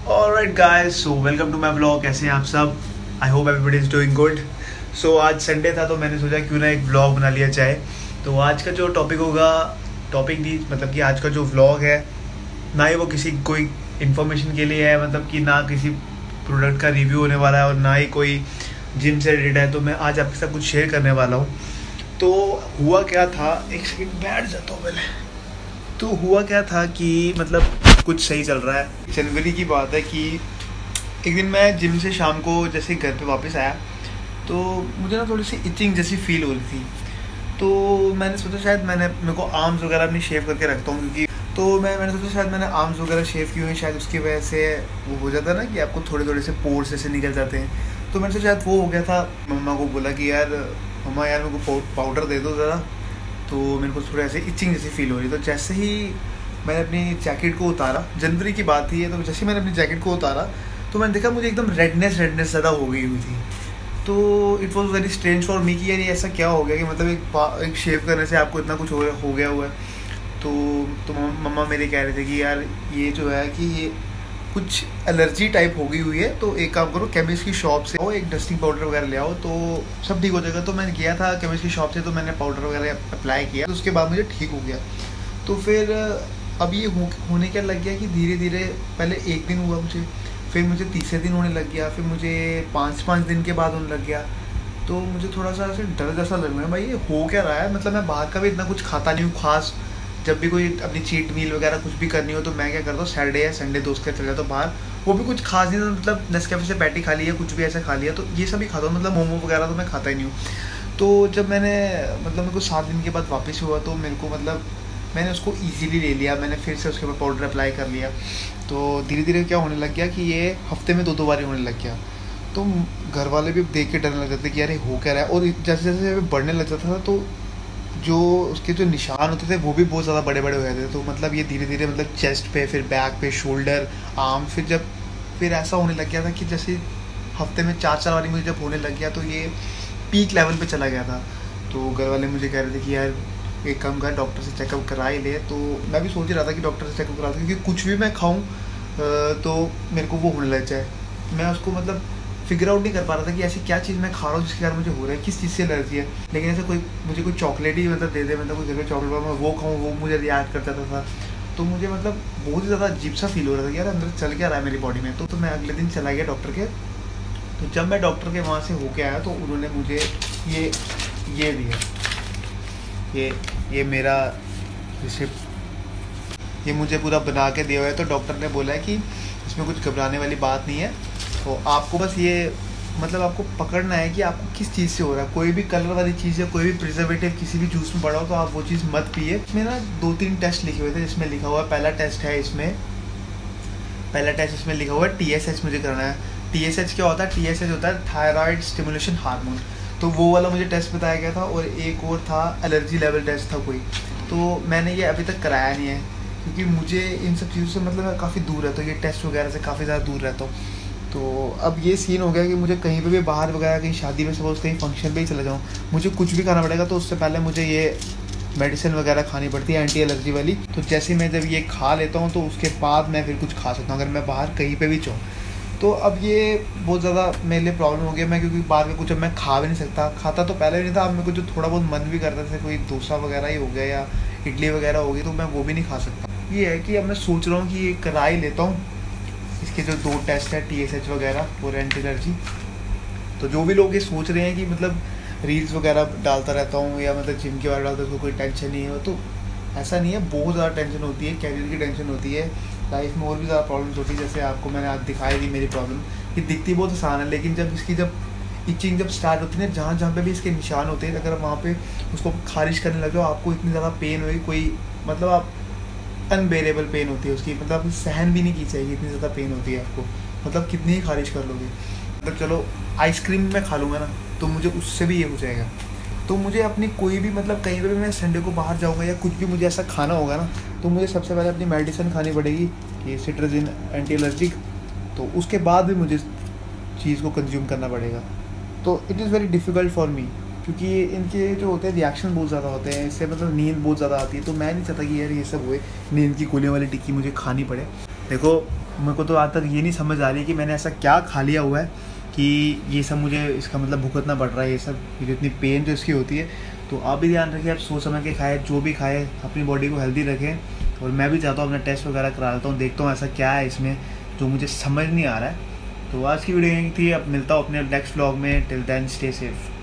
Alright guys, so welcome to my vlog. कैसे हैं आप सब? I hope everybody is doing good. So आज संडे था तो मैंने सोचा क्यों ना एक व्लॉग बना लिया जाए। तो आज का जो टॉपिक होगा, टॉपिक नहीं मतलब कि आज का जो व्लॉग है ना ही वो किसी कोई इन्फॉर्मेशन के लिए है, मतलब कि ना किसी प्रोडक्ट का रिव्यू होने वाला है और ना ही कोई जिम से रिलेटेड है। तो मैं आज आपके साथ कुछ शेयर करने वाला हूँ। तो हुआ क्या था, एक सेकंड बैठ जाता हूँ पहले। तो हुआ क्या था कि मतलब कुछ सही चल रहा है। जनवरी की बात है कि एक दिन मैं जिम से शाम को जैसे घर पे वापस आया तो मुझे ना थोड़ी सी इचिंग जैसी फील हो रही थी। तो मैंने सोचा शायद मेरे को आर्म्स वगैरह अपनी शेव करके रखता हूँ, क्योंकि तो मैंने सोचा शायद मैंने आर्म्स वगैरह शेव किए हैं, शायद उसकी वजह से वो हो जाता है ना कि आपको थोड़े थोड़े से पोर्स ऐसे निकल जाते हैं। तो मैंने सोचा शायद वो हो गया था। मम्मा को बोला कि यार मम्मा यार मेरे को पाउडर दे दो ज़रा। तो मेरे को थोड़ा ऐसे इचिंग जैसी फील हो रही। तो जैसे ही मैंने अपनी जैकेट को उतारा, जनवरी की बात थी है, तो जैसे ही मैंने अपनी जैकेट को उतारा तो मैंने देखा मुझे एकदम रेडनेस ज़्यादा हो गई हुई थी। तो it was very strange for me कि यार ये ऐसा क्या हो गया कि मतलब एक शेव करने से आपको इतना कुछ हो गया हुआ है। तो मम्मा मेरे कह रहे थे कि यार ये जो है कि ये कुछ एलर्जी टाइप हो गई हुई है, तो एक काम करो केमिस्ट की शॉप से एक डस्टिंग पाउडर वगैरह ले आओ तो सब ठीक हो जाएगा। तो मैंने किया था केमिस्ट की शॉप से, तो मैंने पाउडर वगैरह अप्लाई किया तो उसके बाद मुझे ठीक हो गया। तो फिर अब ये होने क्या लग गया कि धीरे धीरे पहले एक दिन हुआ मुझे, फिर मुझे तीसरे दिन होने लग गया, फिर मुझे पाँच दिन के बाद होने लग गया। तो मुझे थोड़ा सा ऐसे डर जैसा लग रहा है, भाई ये हो क्या रहा है। मतलब मैं बाहर का भी इतना कुछ खाता नहीं हूँ खास। जब भी कोई अपनी चीट मील वगैरह कुछ भी करनी हो तो मैं क्या करता हूँ, सैटरडे या संडे दोस्त के चले जाता हूँ बाहर। वो भी कुछ खास नहीं, तो मतलब नेस्कैफे से पैटी खा लिया, कुछ भी ऐसा खा लिया, तो ये सब ही खाता हूँ। मतलब मोमो वगैरह तो मैं खाता ही नहीं हूँ। तो जब मैंने मतलब मेरे को 7 दिन के बाद वापस हुआ तो मेरे को मतलब मैंने उसको ईजीली ले लिया। मैंने फिर से उसके ऊपर पाउडर अप्लाई कर लिया। तो धीरे धीरे क्या होने लग गया कि ये हफ्ते में 2 बार होने लग गया। तो घर वाले भी देख के डरने लग जाते कि अरे हो क्या रहा है। और जैसे जैसे बढ़ने लग जाता था तो जो उसके जो निशान होते थे वो भी बहुत ज़्यादा बड़े बड़े हो जाते थे। तो मतलब ये धीरे धीरे मतलब चेस्ट पे, फिर बैक पे, शोल्डर, आर्म, फिर ऐसा होने लग गया था कि जैसे हफ्ते में 4 बारी मुझे जब होने लग गया तो ये पीक लेवल पे चला गया था। तो घर वाले मुझे कह रहे थे कि यार एक काम कर, डॉक्टर से चेकअप करा ही ले। तो मैं भी सोच ही रहा था कि डॉक्टर से चेकअप करा दूँ, क्योंकि कुछ भी मैं खाऊँ तो मेरे को वो होने लग जाए। मैं उसको मतलब फिगर आउट नहीं कर पा रहा था कि ऐसी क्या चीज़ मैं खा रहा हूँ जिसके कारण मुझे हो रहा है, किस चीज़ से एलर्जी है। लेकिन ऐसे मुझे कोई चॉकलेट ही मतलब दे दे, मतलब कोई घर में चॉकलेट मैं वो खाऊँ, वो मुझे रिएक्ट कर जाता था। तो मुझे मतलब बहुत ही ज़्यादा अजीब सा फील हो रहा था कि यार अंदर चल क्या रहा है मेरी बॉडी में। तो मैं अगले दिन चला गया डॉक्टर के। तो जब मैं डॉक्टर के वहाँ से होके आया तो उन्होंने मुझे ये दिया, ये मेरा रिसिप्ट, ये मुझे पूरा बना के दिया हुआ है। तो डॉक्टर ने बोला है कि इसमें कुछ घबराने वाली बात नहीं है। तो आपको बस ये मतलब आपको पकड़ना है कि आपको किस चीज़ से हो रहा है। कोई भी कलर वाली चीज़ है, कोई भी प्रिजर्वेटिव किसी भी जूस में पड़ा हो तो आप वो चीज़ मत पिए। इसमें ना 2-3 टेस्ट लिखे हुए थे, जिसमें लिखा हुआ है पहला टेस्ट इसमें लिखा हुआ है TSH मुझे करना है। TSH क्या होता है? TSH होता है थायराइड स्टिमुलेशन हार्मोन। तो वो वाला मुझे टेस्ट बताया गया था। और एक और था एलर्जी लेवल टेस्ट था कोई। तो मैंने ये अभी तक कराया नहीं है, क्योंकि मुझे इन सब चीज़ों से मतलब मैं काफ़ी दूर रहता हूँ, ये टेस्ट वगैरह से काफ़ी ज़्यादा दूर रहता हूँ। तो अब ये सीन हो गया कि मुझे कहीं पे भी बाहर वगैरह, कहीं शादी में सपोज कहीं फंक्शन पे ही चला जाऊँ, मुझे कुछ भी खाना पड़ेगा। तो उससे पहले मुझे ये मेडिसिन वगैरह खानी पड़ती है एंटी एलर्जी वाली। तो जैसे मैं जब ये खा लेता हूँ तो उसके बाद मैं फिर कुछ खा सकता हूँ, अगर मैं बाहर कहीं पे भी जाऊँ। तो अब ये बहुत ज़्यादा मेरे लिए प्रॉब्लम हो गया। मैं क्योंकि बाहर में कुछ अब मैं खा भी नहीं सकता, खाता तो पहले भी नहीं था। अब मेरे को जो थोड़ा बहुत मन भी करता था, कोई डोसा वगैरह ही हो गया या इडली वगैरह हो गई, तो मैं वो भी नहीं खा सकता। ये है कि अब मैं सोच रहा हूँ कि ये करा ही लेता हूँ, इसके जो 2 टेस्ट है TSH वगैरह और एंटी एलर्जी। तो जो भी लोग ये सोच रहे हैं कि मतलब रील्स वगैरह डालता रहता हूँ या मतलब जिम के बारे में डालता हूँ, कोई टेंशन नहीं है, तो ऐसा नहीं है। बहुत ज़्यादा टेंशन होती है, कैरियर की टेंशन होती है, लाइफ में और भी ज़्यादा प्रॉब्लम्स होती है। जैसे आपको मैंने आज दिखाई दी मेरी प्रॉब्लम, ये दिखती बहुत आसान है, लेकिन जब इचिंग जब स्टार्ट होती है, जहाँ जहाँ पे भी इसके निशान होते हैं, अगर वहाँ पे उसको खारिज करने लग जाओ, आपको इतनी ज़्यादा पेन होगी, कोई मतलब आप अनबेरेबल पेन होती है उसकी, मतलब सहन भी नहीं की चाहिए, इतनी ज़्यादा पेन होती है आपको। मतलब कितनी ही खारिज कर लोगे। मतलब चलो आइसक्रीम मैं खा लूँगा ना तो मुझे उससे भी ये हो जाएगा। तो मुझे अपनी कोई भी मतलब कहीं पर भी मैं संडे को बाहर जाऊँगा या कुछ भी मुझे ऐसा खाना होगा ना, तो मुझे सबसे पहले अपनी मेडिसिन खानी पड़ेगी, ये सिट्राजिन एंटी एलर्जिक। तो उसके बाद भी मुझे चीज़ को कंज्यूम करना पड़ेगा। तो it is very difficult for me, क्योंकि इनके जो होते हैं रिएक्शन बहुत ज़्यादा होते हैं, इससे मतलब नींद बहुत ज़्यादा आती है। तो मैं नहीं चाहता कि यार ये सब हुए, नींद की गोलियों वाली टिक्की मुझे खानी पड़े। देखो मेरे को तो आज तक ये नहीं समझ आ रही कि मैंने ऐसा क्या खा लिया हुआ है कि ये सब मुझे इसका मतलब भुगतना पड़ रहा है, ये सब जो इतनी पेन जो इसकी होती है। तो आप भी ध्यान रखिए, आप सोच समझ के खाए, जो भी खाए अपनी बॉडी को हेल्दी रखें। और मैं भी चाहता हूँ अपना टेस्ट वगैरह करा लेता हूँ, देखता हूँ ऐसा क्या है इसमें जो मुझे समझ नहीं आ रहा है। तो आज की वीडियो यही थी, अब मिलता हूँ अपने नेक्स्ट व्लॉग में। Till then stay safe.